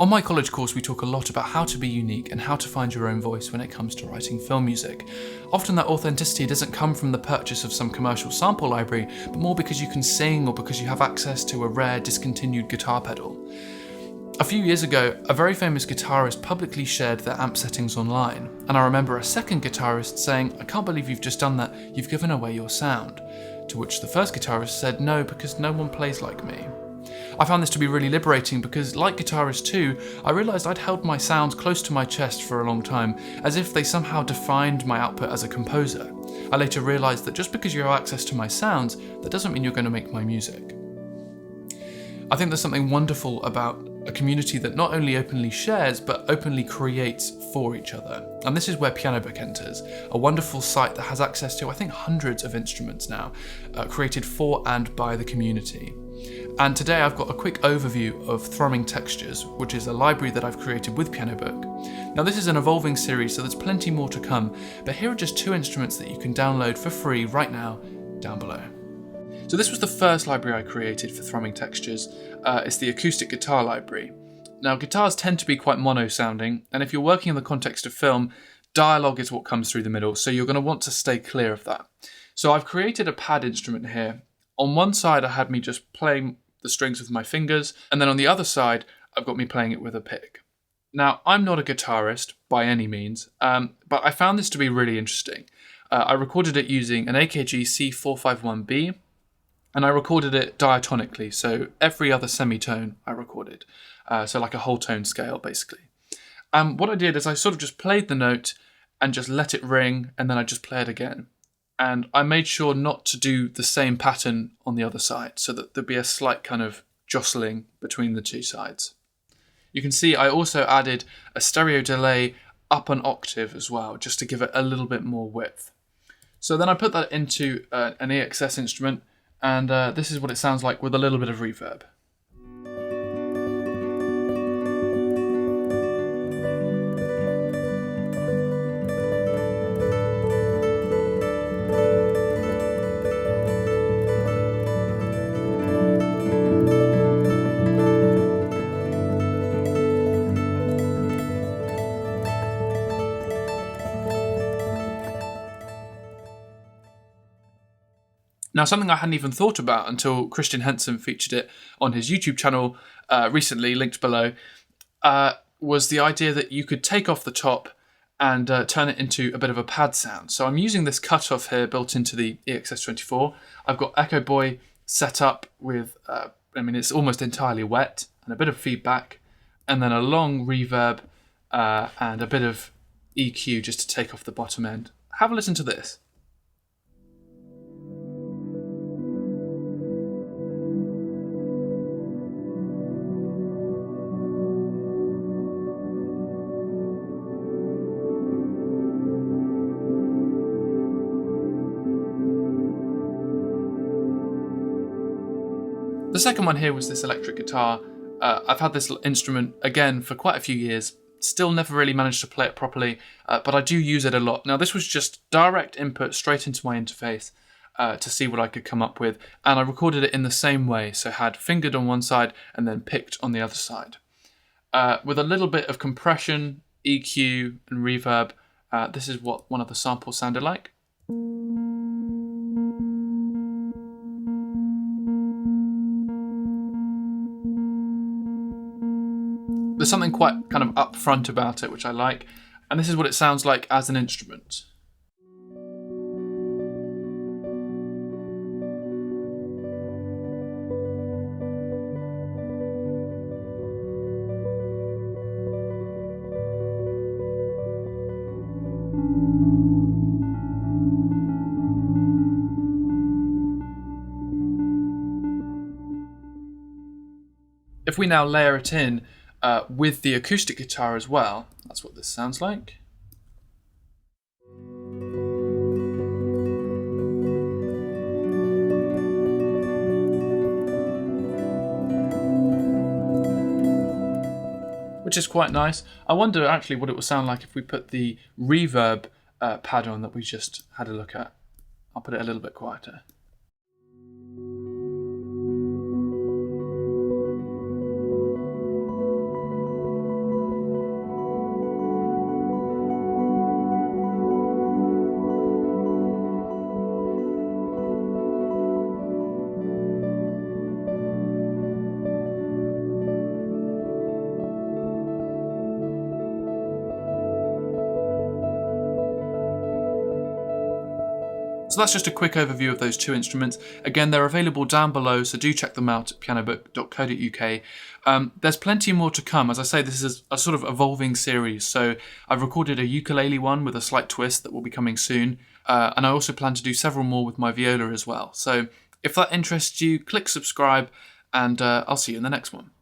On my college course, we talk a lot about how to be unique and how to find your own voice when it comes to writing film music. Often that authenticity doesn't come from the purchase of some commercial sample library, but more because you can sing or because you have access to a rare, discontinued guitar pedal. A few years ago, a very famous guitarist publicly shared their amp settings online, and I remember a second guitarist saying, "I can't believe you've just done that, you've given away your sound." To which the first guitarist said, "No, because no one plays like me." I found this to be really liberating because, like guitarists too, I realised I'd held my sounds close to my chest for a long time, as if they somehow defined my output as a composer. I later realised that just because you have access to my sounds, that doesn't mean you're going to make my music. I think there's something wonderful about a community that not only openly shares, but openly creates for each other. And this is where Piano Book enters, a wonderful site that has access to, I think, hundreds of instruments now, created for and by the community. And today I've got a quick overview of Thrumming Textures, which is a library that I've created with Piano Book. Now this is an evolving series, so there's plenty more to come, but here are just 2 instruments that you can download for free right now, down below. So this was the first library I created for Thrumming Textures. It's the Acoustic Guitar Library. Now guitars tend to be quite mono sounding, and if you're working in the context of film, dialogue is what comes through the middle, so you're going to want to stay clear of that. So I've created a pad instrument here. On one side I had me just playing the strings with my fingers, and then on the other side I've got me playing it with a pick. Now I'm not a guitarist by any means, but I found this to be really interesting. I recorded it using an AKG C451B, and I recorded it diatonically, so every other semitone I recorded, so like a whole tone scale basically. What I did is I sort of just played the note and just let it ring, and then I just play it again. And I made sure not to do the same pattern on the other side, so that there'd be a slight kind of jostling between the 2 sides. You can see I also added a stereo delay up an octave as well, just to give it a little bit more width. So then I put that into an EXS instrument, and this is what it sounds like with a little bit of reverb. Now, something I hadn't even thought about until Christian Henson featured it on his YouTube channel recently, linked below, was the idea that you could take off the top and turn it into a bit of a pad sound. So I'm using this cutoff here built into the EXS24. I've got Echo Boy set up with, it's almost entirely wet, and a bit of feedback, and then a long reverb and a bit of EQ just to take off the bottom end. Have a listen to this. The second one here was this electric guitar. I've had this instrument again for quite a few years, still never really managed to play it properly, but I do use it a lot. Now this was just direct input straight into my interface to see what I could come up with, and I recorded it in the same way, so had fingered on one side and then picked on the other side. With a little bit of compression, EQ and reverb, this is what one of the samples sounded like. There's something quite kind of upfront about it, which I like, and this is what it sounds like as an instrument. If we now layer it in with the acoustic guitar as well, that's what this sounds like. Which is quite nice. I wonder actually what it would sound like if we put the reverb pad on that we just had a look at. I'll put it a little bit quieter. So that's just a quick overview of those two instruments. Again, they're available down below, so do check them out at pianobook.co.uk. There's plenty more to come. As I say, this is a sort of evolving series, so I've recorded a ukulele one with a slight twist that will be coming soon, and I also plan to do several more with my viola as well. So if that interests you, click subscribe, and I'll see you in the next one.